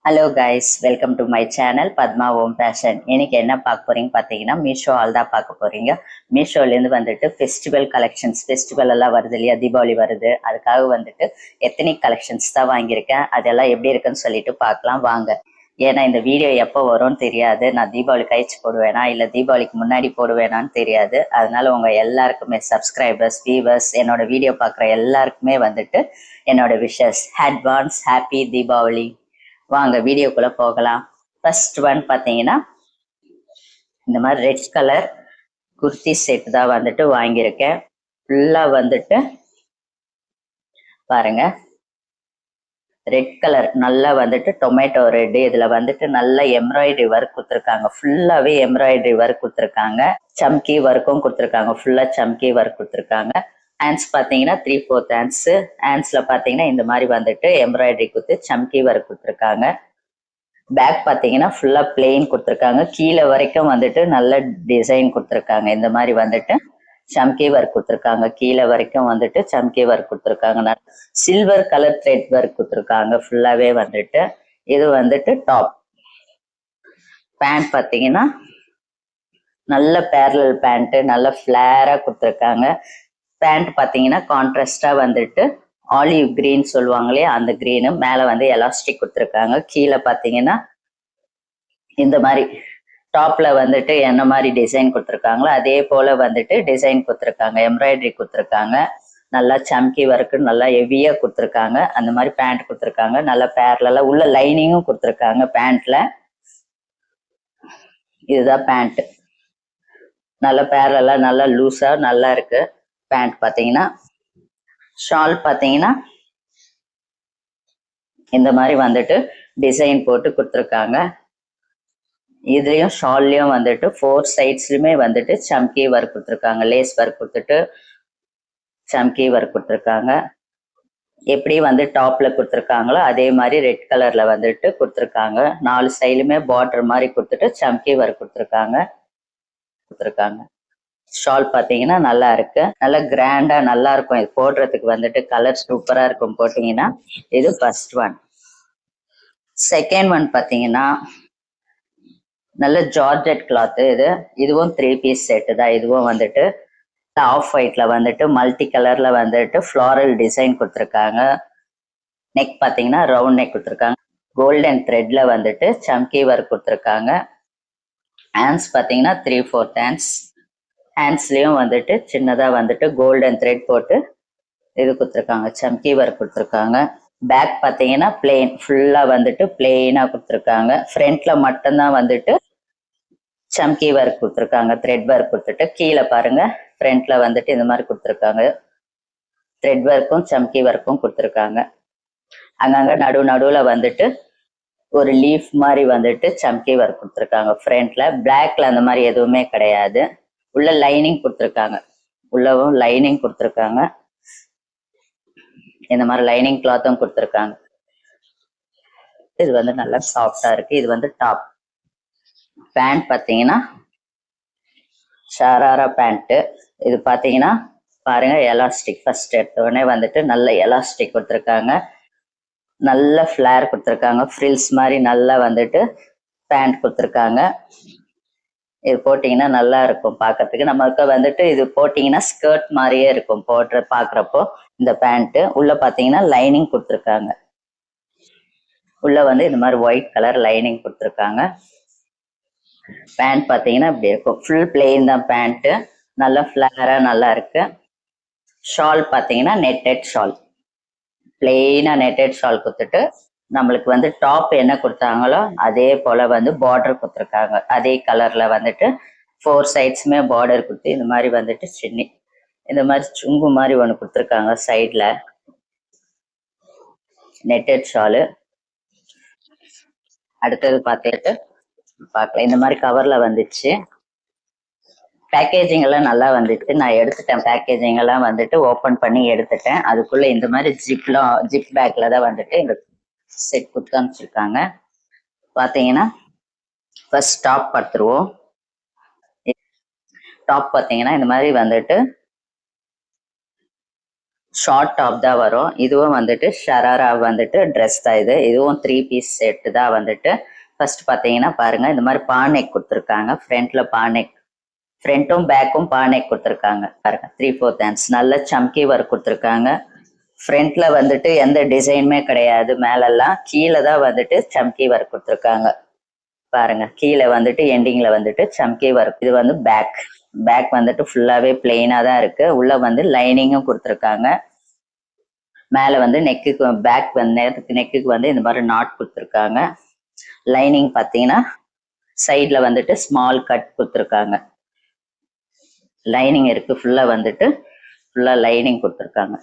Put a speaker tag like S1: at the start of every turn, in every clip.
S1: Hello guys, welcome to my channel Padma Om fashion. இன்னைக்கு என்ன பார்க்க போறீங்க பார்த்தீங்கன்னா, மீஷோ ஆல் தான் பார்க்க போறீங்க. மீஷோலேருந்து வந்துட்டு ஃபெஸ்டிவல் கலெக்ஷன்ஸ், ஃபெஸ்டிவல் எல்லாம் வருது இல்லையா, தீபாவளி வருது, அதுக்காக வந்துட்டு எத்தனிக் கலெக்ஷன்ஸ் தான் வாங்கியிருக்கேன். அதெல்லாம் எப்படி இருக்குன்னு சொல்லிட்டு பார்க்கலாம் வாங்க. ஏன்னா இந்த வீடியோ எப்போ வரும்னு தெரியாது, நான் தீபாவளி கழிச்சு போடுவேனா இல்லை தீபாவளிக்கு முன்னாடி போடுவேனான்னு தெரியாது. அதனால உங்க எல்லாருக்குமே சப்ஸ்கிரைபர்ஸ், வியூவர்ஸ், என்னோட வீடியோ பார்க்குற எல்லாருக்குமே வந்துட்டு என்னோட விஷஸ் அட்வான்ஸ் ஹாப்பி தீபாவளி. வாங்க வீடியோக்குள்ள போகலாம். ஃபர்ஸ்ட் ஒன் பார்த்தீங்கன்னா, இந்த மாதிரி ரெட் கலர் குர்த்தி செட் தான் வந்துட்டு வாங்கியிருக்கேன். ஃபுல்லா வந்துட்டு பாருங்க, ரெட் கலர் நல்லா வந்துட்டு டொமேட்டோ ரெட். இதுல வந்துட்டு நல்ல எம்ப்ராய்டரி ஒர்க் கொடுத்துருக்காங்க. ஃபுல்லாவே எம்ப்ராய்டரி ஒர்க் கொடுத்துருக்காங்க. சம்கி ஒர்க்கும் கொடுத்துருக்காங்க. ஃபுல்லா சம்கி ஒர்க் கொடுத்துருக்காங்க. ஹேண்ட்ஸ் பார்த்தீங்கன்னா 3/4 ஹேண்ட்ஸ். ஹேண்ட்ஸ்ல பார்த்தீங்கன்னா இந்த மாதிரி வந்துட்டு எம்ப்ராய்டரி கொடுத்து சம்கி ஒர்க் கொடுத்துருக்காங்க. பேக் பார்த்தீங்கன்னா ஃபுல்லா பிளெயின் கொடுத்துருக்காங்க. கீழே வரைக்கும் வந்துட்டு நல்ல டிசைன் கொடுத்துருக்காங்க. இந்த மாதிரி வந்துட்டு சம்கி ஒர்க் கொடுத்துருக்காங்க. கீழே வரைக்கும் வந்துட்டு சம்கி ஒர்க் கொடுத்துருக்காங்க. சில்வர் கலர் த்ரெட் ஒர்க் கொடுத்துருக்காங்க ஃபுல்லாவே வந்துட்டு. இது வந்துட்டு டாப். பேண்ட் பார்த்தீங்கன்னா நல்ல பேரலல் பேண்ட், நல்ல ஃபிளேரா கொடுத்துருக்காங்க. பேண்ட் பார்த்தீங்கன்னா கான்ட்ராஸ்டா வந்துட்டு ஆலிவ் கிரீன் சொல்லுவாங்க இல்லையா, அந்த கிரீனு. மேல வந்து எலாஸ்டிக் கொடுத்துருக்காங்க. கீழே பார்த்தீங்கன்னா இந்த மாதிரி டாப்ல வந்துட்டு என்ன மாதிரி டிசைன் கொடுத்துருக்காங்களோ அதே போல வந்துட்டு டிசைன் கொடுத்துருக்காங்க. எம்ப்ராய்டரி கொடுத்துருக்காங்க. நல்லா சம்கி ஒர்க்கு நல்லா ஹெவியா கொடுத்துருக்காங்க. அந்த மாதிரி பேண்ட் கொடுத்துருக்காங்க. நல்லா பேரலா உள்ள லைனிங்கும் கொடுத்துருக்காங்க பேண்ட்ல. இதுதான் பேண்ட். நல்ல பேரலா நல்லா லூஸா நல்லா இருக்கு பேண்ட். பார்த்தீங்கன்னா ஷால் பார்த்தீங்கன்னா இந்த மாதிரி வந்துட்டு டிசைன் போட்டு கொடுத்துருக்காங்க. இதுலயும் ஷால்லையும் வந்துட்டு 4 சைட்ஸ்லயுமே வந்துட்டு சம்கி ஒர்க் கொடுத்துருக்காங்க. லேஸ் ஒர்க் கொடுத்துட்டு சம்கி ஒர்க் கொடுத்துருக்காங்க. எப்படி வந்து டாப்ல கொடுத்துருக்காங்களோ அதே மாதிரி ரெட் கலர்ல வந்துட்டு கொடுத்துருக்காங்க. 4 சைடுலுமே பார்டர் மாதிரி கொடுத்துட்டு சம்கி ஒர்க் கொடுத்துருக்காங்க. ஷால் பார்த்தீங்கன்னா நல்லா இருக்கு. நல்லா கிராண்டா நல்லா இருக்கும். இது போடுறதுக்கு வந்துட்டு கலர் சூப்பரா இருக்கும் போட்டீங்கன்னா. இது ஃபர்ஸ்ட் ஒன். செகண்ட் ஒன் பார்த்தீங்கன்னா நல்ல ஜார்ஜெட் கிளாத். இதுவும் 3 பீஸ் செட்டு தான். இதுவும் வந்துட்டு ஆஃப் ஒயிட்ல வந்துட்டு மல்டி கலர்ல வந்துட்டு ஃப்ளாரல் டிசைன் கொடுத்துருக்காங்க. நெக் பார்த்தீங்கன்னா ரவுண்ட் நெக் கொடுத்துருக்காங்க. கோல்டன் த்ரெட்ல வந்துட்டு சம்கி ஒர்க் கொடுத்துருக்காங்க. ஹேண்ட்ஸ் பார்த்தீங்கன்னா 3/4 ஹேண்ட்ஸ். ஹேண்ட்ஸ்லயும் வந்துட்டு சின்னதா வந்துட்டு கோல்டன் த்ரெட் போட்டு இது கொடுத்துருக்காங்க. சம்கி ஒர்க் கொடுத்துருக்காங்க. பேக் பார்த்தீங்கன்னா பிளெயின், ஃபுல்லா வந்துட்டு பிளெயினா கொடுத்துருக்காங்க. ஃப்ரண்ட்ல மட்டும்தான் வந்துட்டு சம்கி ஒர்க் கொடுத்துருக்காங்க. த்ரெட் ஒர்க் கொடுத்துட்டு கீழே பாருங்க, ஃப்ரண்ட்ல வந்துட்டு இந்த மாதிரி கொடுத்துருக்காங்க. த்ரெட் ஒர்க்கும் சம்கி ஒர்க்கும் கொடுத்துருக்காங்க. அங்கங்க நடுவுல வந்துட்டு ஒரு லீஃப் மாதிரி வந்துட்டு சம்கி ஒர்க் கொடுத்துருக்காங்க. ஃப்ரண்ட்ல பிளாக்ல அந்த மாதிரி எதுவுமே கிடையாது. உள்ள லைனிங் கொடுத்துருக்காங்க. உள்ளவும் லைனிங் கொடுத்துருக்காங்க. இந்த மாதிரி லைனிங் கிளாத்தும் கொடுத்துருக்காங்க. இது வந்து நல்லா சாஃப்டா இருக்கு. இது வந்து டாப். பேண்ட் பார்த்தீங்கன்னா ஷராரா பேண்ட். இது பார்த்தீங்கன்னா பாருங்க, எலாஸ்டிக். ஃபர்ஸ்ட் எடுத்த உடனே வந்துட்டு நல்ல எலாஸ்டிக் கொடுத்துருக்காங்க. நல்ல ஃபிளேர் கொடுத்துருக்காங்க. ஃப்ரில்ஸ் மாதிரி நல்லா வந்துட்டு பேண்ட் கொடுத்துருக்காங்க. இது போட்டிங்கன்னா நல்லா இருக்கும் பார்க்கறதுக்கு. நமக்கு வந்துட்டு இது போட்டிங்கன்னா ஸ்கர்ட் மாதிரியே இருக்கும் போடுற பார்க்குறப்போ. இந்த பேண்ட்டு உள்ள பார்த்தீங்கன்னா லைனிங் கொடுத்துருக்காங்க. உள்ள வந்து இந்த மாதிரி ஒயிட் கலர் லைனிங் கொடுத்துருக்காங்க. பேண்ட் பார்த்தீங்கன்னா இப்படி இருக்கும். ஃபுல் பிளெயின் தான் பேண்ட்டு. நல்லா ஃபிளேரா நல்லா இருக்கு. ஷால் பார்த்தீங்கன்னா நெட்டட் ஷால். பிளெயினா நெட்டட் ஷால் கொடுத்துட்டு நம்மளுக்கு வந்து டாப் என்ன கொடுத்தாங்களோ அதே போல வந்து பார்டர் கொடுத்துருக்காங்க. அதே கலர்ல வந்துட்டு 4 சைட்ஸுமே பார்டர் கொடுத்து இந்த மாதிரி வந்துட்டு சின்னி இந்த மாதிரி சுங்கு மாதிரி ஒன்று கொடுத்துருக்காங்க சைட்ல. நெட்டட் ஷாலு. அடுத்தது பார்த்துட்டு பார்க்கலாம். இந்த மாதிரி கவர்ல வந்துச்சு. பேக்கேஜிங் எல்லாம் நல்லா வந்துச்சு. நான் எடுத்துட்டேன். பேக்கேஜிங் எல்லாம் வந்துட்டு ஓப்பன் பண்ணி எடுத்துட்டேன். அதுக்குள்ள இந்த மாதிரி ஜிப் பேக்ல தான் வந்துட்டு இந்த செட் கொடுத்து அனுப்பிச்சிருக்காங்க. பார்த்தீங்கன்னா ஃபர்ஸ்ட் டாப் பார்த்துருவோம். டாப் பார்த்தீங்கன்னா இந்த மாதிரி வந்துட்டு ஷார்ட் டாப் தான் வரும். இதுவும் வந்துட்டு ஷராரா வந்துட்டு ட்ரெஸ் தான். இதுவும் 3 பீஸ் செட்டு தான் வந்துட்டு. ஃபர்ஸ்ட் பார்த்தீங்கன்னா பாருங்க, இந்த மாதிரி பானெக் கொடுத்துருக்காங்க. ஃப்ரண்ட்ல பானெக், ஃப்ரண்ட்டும் பேக்கும் பானெக் கொடுத்துருக்காங்க பாருங்க. 3/4 ஹேண்ட்ஸ் நல்ல சம்கி ஒர்க் கொடுத்துருக்காங்க. ஃப்ரண்ட்ல வந்துட்டு எந்த டிசைனுமே கிடையாது. மேலெல்லாம் கீழே தான் வந்துட்டு சம்கி ஒர்க் கொடுத்துருக்காங்க பாருங்க. கீழே வந்துட்டு எண்டிங்ல வந்துட்டு சம்கி ஒர்க். இது வந்து பேக். பேக் வந்துட்டு ஃபுல்லாவே பிளெயினா தான் இருக்கு. உள்ள வந்து லைனிங்கும் கொடுத்துருக்காங்க. மேல வந்து நெக்குக்கு, பேக் வந்து நெக்குக்கு வந்து இந்த மாதிரி நாட் கொடுத்துருக்காங்க. லைனிங் பார்த்தீங்கன்னா சைட்ல வந்துட்டு ஸ்மால் கட் கொடுத்துருக்காங்க. லைனிங் இருக்கு. ஃபுல்லா வந்துட்டு ஃபுல்லா லைனிங் கொடுத்துருக்காங்க.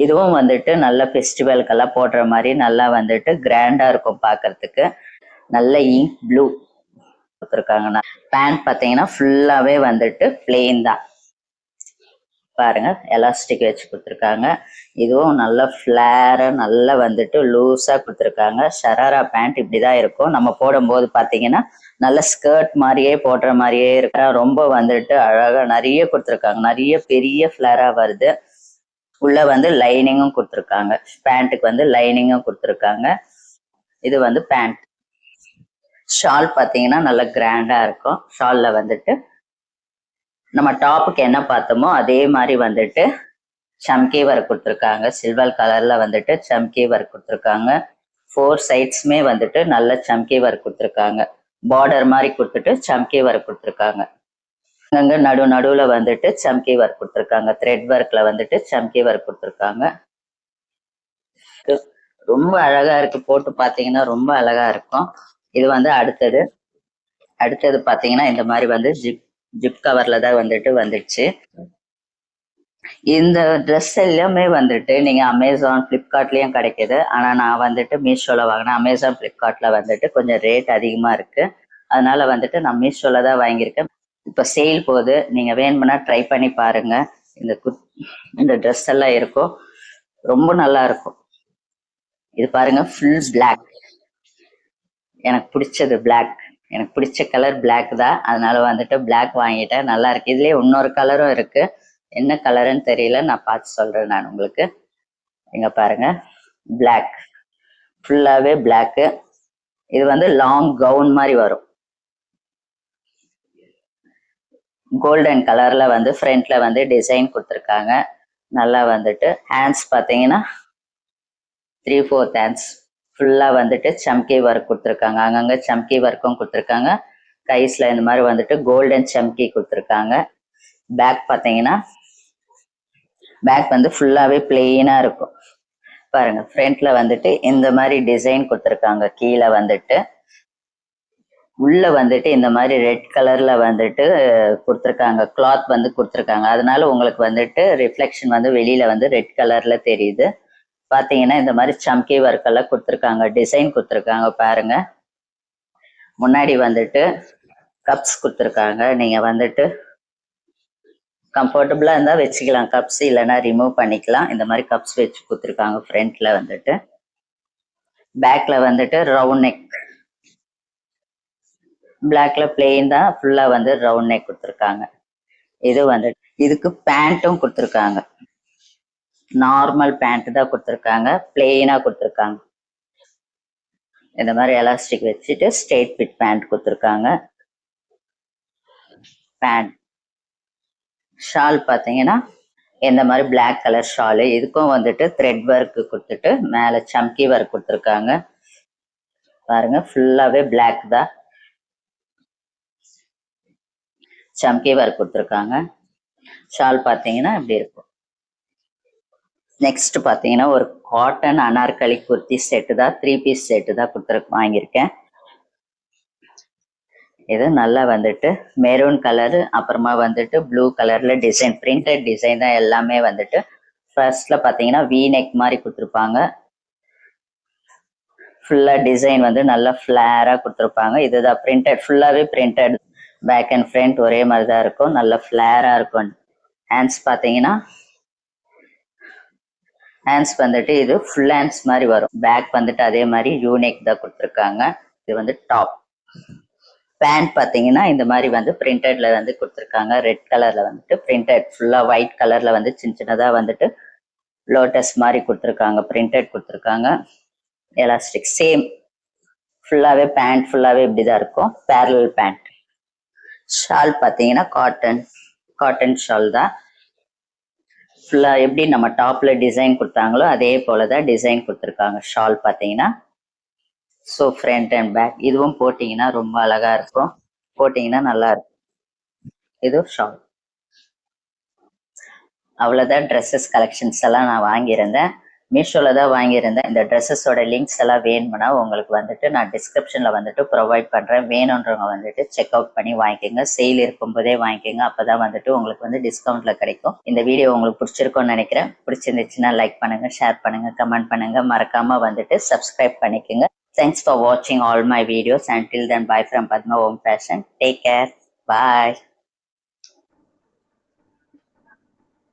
S1: இதுவும் வந்துட்டு நல்ல ஃபெஸ்டிவலுக்கெல்லாம் போடுற மாதிரி நல்லா வந்துட்டு கிராண்டா இருக்கும் பார்க்கிறதுக்கு. நல்ல இங்க் ப்ளூ கொடுத்துருக்காங்க. பேண்ட் பார்த்தீங்கன்னா ஃபுல்லாவே வந்துட்டு பிளெயின் தான் பாருங்க. எலாஸ்டிக் வச்சு கொடுத்துருக்காங்க. இதுவும் நல்ல ஃபிளேரா நல்லா வந்துட்டு லூஸா கொடுத்துருக்காங்க. ஷராரா பேண்ட் இப்படிதான் இருக்கும். நம்ம போடும்போது பார்த்தீங்கன்னா நல்ல ஸ்கர்ட் மாதிரியே போடுற மாதிரியே இருக்கு. ரொம்ப வந்துட்டு அழகா நிறைய கொடுத்துருக்காங்க. நிறைய பெரிய ஃபிளேரா வருது. உள்ள வந்து லைனிங்கும் கொடுத்துருக்காங்க. பேண்ட்டுக்கு வந்து லைனிங்கும் கொடுத்துருக்காங்க. இது வந்து பேண்ட். ஷால் பார்த்தீங்கன்னா நல்லா கிராண்டா இருக்கும். ஷால்ல வந்துட்டு நம்ம டாப்புக்கு என்ன பார்த்தோமோ அதே மாதிரி வந்துட்டு சம்கி ஒர்க் கொடுத்துருக்காங்க. சில்வர் கலர்ல வந்துட்டு சம்கி ஒர்க் கொடுத்துருக்காங்க. 4 சைட்ஸுமே வந்துட்டு நல்ல சம்கி ஒர்க் கொடுத்துருக்காங்க. பார்டர் மாதிரி கொடுத்துட்டு சம்கி ஒர்க் கொடுத்துருக்காங்க. அங்க நடுவுல வந்துட்டு சம்கி ஒர்க் கொடுத்துருக்காங்க. த்ரெட் ஒர்க்ல வந்துட்டு சம்கி ஒர்க் கொடுத்துருக்காங்க. ரொம்ப அழகா இருக்கு. போட்டு பாத்தீங்கன்னா ரொம்ப அழகா இருக்கும். இது வந்து அடுத்தது பாத்தீங்கன்னா இந்த மாதிரி வந்து ஜிப் கவர்ல தான் வந்துட்டு வந்துடுச்சு. இந்த ட்ரெஸ் எல்லாமே வந்துட்டு நீங்க அமேசான், பிளிப்கார்ட்லயும் கிடைக்குது. ஆனா நான் வந்துட்டு மீஷோல வாங்கினேன். அமேசான், பிளிப்கார்ட்ல வந்துட்டு கொஞ்சம் ரேட் அதிகமா இருக்கு. அதனால வந்துட்டு நான் மீஷோல தான் வாங்கியிருக்கேன். இப்ப சேல் போகுது. நீங்க வேணும்னா ட்ரை பண்ணி பாருங்க. இந்த ட்ரெஸ் எல்லாம் இருக்கும். ரொம்ப நல்லா இருக்கும். இது பாருங்க, ஃபுல் பிளாக். எனக்கு பிடிச்சது பிளாக். எனக்கு பிடிச்ச கலர் பிளாக் தான். அதனால வந்துட்டு பிளாக் வாங்கிட்டேன். நல்லா இருக்கு. இதுலயே இன்னொரு கலரும் இருக்கு. என்ன கலருன்னு தெரியல. நான் பார்த்து சொல்றேன் நான் உங்களுக்கு. இங்க பாருங்க, பிளாக். ஃபுல்லாவே பிளாக். இது வந்து லாங் கவுன் மாதிரி வரும். கோல்டன் கலர்ல வந்து ஃப்ரண்ட்ல வந்து டிசைன் கொடுத்துருக்காங்க. நல்லா வந்துட்டு ஹேண்ட்ஸ் பார்த்தீங்கன்னா 3/4 ஹேண்ட்ஸ். ஃபுல்லா வந்துட்டு சம்கி ஒர்க் கொடுத்துருக்காங்க. அங்கங்க சம்கி ஒர்க்கும் கொடுத்துருக்காங்க. கைஸ்ல இந்த மாதிரி வந்துட்டு கோல்டன் சம்கி கொடுத்துருக்காங்க. பேக் பார்த்தீங்கன்னா பேக் வந்து ஃபுல்லாவே பிளெயினா இருக்கும் பாருங்க. ஃப்ரண்ட்ல வந்துட்டு இந்த மாதிரி டிசைன் கொடுத்துருக்காங்க. கீழே வந்துட்டு உள்ள வந்துட்டு இந்த மாதிரி ரெட் கலர்ல வந்துட்டு கொடுத்துருக்காங்க. கிளாத் வந்து கொடுத்துருக்காங்க. அதனால உங்களுக்கு வந்துட்டு ரிஃப்ளெக்ஷன் வந்து வெளியில வந்து ரெட் கலர்ல தெரியுது. பாத்தீங்கன்னா இந்த மாதிரி சம்கி ஒர்க் எல்லாம் கொடுத்துருக்காங்க. டிசைன் கொடுத்துருக்காங்க பாருங்க. முன்னாடி வந்துட்டு கப்ஸ் கொடுத்துருக்காங்க. நீங்க வந்துட்டு கம்ஃபர்டபுளா இருந்தா வச்சுக்கலாம் கப்ஸ், இல்லைன்னா ரிமூவ் பண்ணிக்கலாம். இந்த மாதிரி கப்ஸ் வச்சு கொடுத்துருக்காங்க. ஃப்ரண்ட்ல வந்துட்டு, பேக்ல வந்துட்டு ரவுண்ட் நெக். பிளாக்ல பிளெயின் தான். ஃபுல்லா வந்து ரவுண்ட் நெக் கொடுத்துருக்காங்க. இது வந்து இதுக்கு பேண்ட்டும் கொடுத்துருக்காங்க. நார்மல் பேண்ட் தான் கொடுத்துருக்காங்க. பிளெயினா கொடுத்துருக்காங்க. இந்த மாதிரி எலாஸ்டிக் வச்சுட்டு ஸ்ட்ரெயிட் ஃபிட் பேண்ட் கொடுத்துருக்காங்க. பேண்ட். ஷால் பார்த்தீங்கன்னா இந்த மாதிரி பிளாக் கலர் ஷாலு. இதுக்கும் வந்துட்டு த்ரெட் ஒர்க் கொடுத்துட்டு மேலே சம்கி ஒர்க் கொடுத்துருக்காங்க பாருங்க. ஃபுல்லாவே பிளாக் தான். சம்கி ஒர்க் கொடுத்துருக்காங்க. ஷால் பார்த்தீங்கன்னா இப்படி இருக்கும். நெக்ஸ்ட் பார்த்தீங்கன்னா ஒரு காட்டன் அனார்கலி குர்த்தி செட்டு தான். 3 பீஸ் செட்டு தான் வாங்கியிருக்கேன். இது நல்லா வந்துட்டு மெரூன் கலரு, அப்புறமா வந்துட்டு ப்ளூ கலர்ல டிசைன், பிரிண்டட் டிசைன் தான் எல்லாமே வந்துட்டு. ஃபர்ஸ்ட்ல பார்த்தீங்கன்னா வி நெக் மாதிரி கொடுத்துருப்பாங்க. ஃபுல்லா டிசைன் வந்து நல்லா ஃபிளேரா கொடுத்துருப்பாங்க. இதுதான் பிரிண்டட். ஃபுல்லாவே பிரிண்டட். பேக் அண்ட் ஃப்ரண்ட் ஒரே மாதிரி தான் இருக்கும். நல்ல ஃபிளேரா இருக்கும். ஹேண்ட்ஸ் பார்த்தீங்கன்னா ஹேண்ட்ஸ் வந்துட்டு இது ஃபுல் ஹேண்ட்ஸ் மாதிரி வரும். பேக் வந்துட்டு அதே மாதிரி யூனிக் தான் கொடுத்துருக்காங்க. இது வந்து டாப். பேண்ட் பார்த்தீங்கன்னா இந்த மாதிரி வந்து பிரிண்டட்ல வந்து கொடுத்துருக்காங்க. ரெட் கலர்ல வந்துட்டு பிரிண்டட் ஃபுல்லா ஒயிட் கலர்ல வந்து சின்ன சின்னதா வந்துட்டு லோட்டஸ் மாதிரி கொடுத்துருக்காங்க. பிரிண்டட் கொடுத்துருக்காங்க. எலாஸ்டிக் சேம் ஃபுல்லாவே பேண்ட் ஃபுல்லாவே இப்படிதான் இருக்கும். Parallel pant. ஷால் பார்த்தீங்கன்னா காட்டன் ஷால் தான். ஃபுல்லா எப்படி நம்ம டாப்ல டிசைன் கொடுத்தாங்களோ அதே போலதான் டிசைன் கொடுத்துருக்காங்க. ஷால் பார்த்தீங்கன்னா ஸோ ஃப்ரண்ட் அண்ட் பேக் இதுவும் போட்டிங்கன்னா ரொம்ப அழகா இருக்கும். போட்டிங்கன்னா நல்லா இருக்கும். இது ஷால். அவ்வளோதான் ட்ரெஸ்ஸஸ் கலெக்ஷன்ஸ் எல்லாம் நான் வாங்கியிருந்தேன். மீஷோவில் தான் வாங்கியிருந்தேன். இந்த ட்ரெஸ்ஸஸோட லிங்க்ஸ் எல்லாம் வேணும்னா உங்களுக்கு வந்துட்டு நான் டிஸ்கிரிப்ஷனில் வந்துட்டு ப்ரொவைட் பண்ணுறேன். வேணுன்றவங்க வந்துட்டு செக் அவுட் பண்ணி வாங்கிக்கோங்க. சேல் இருக்கும்போதே வாங்கிக்கோங்க. அப்போ தான் வந்துட்டு உங்களுக்கு வந்து டிஸ்கவுண்ட்டில் கிடைக்கும். இந்த வீடியோ உங்களுக்கு பிடிச்சிருக்கும்னு நினைக்கிறேன். பிடிச்சிருந்துச்சுன்னா லைக் பண்ணுங்கள், ஷேர் பண்ணுங்கள், கமெண்ட் பண்ணுங்கள். மறக்காமல் வந்துட்டு சப்ஸ்கிரைப் பண்ணிக்கோங்க. Thanks for watching all my videos. Until then, bye from Padma Om Fashion. Take care. Bye.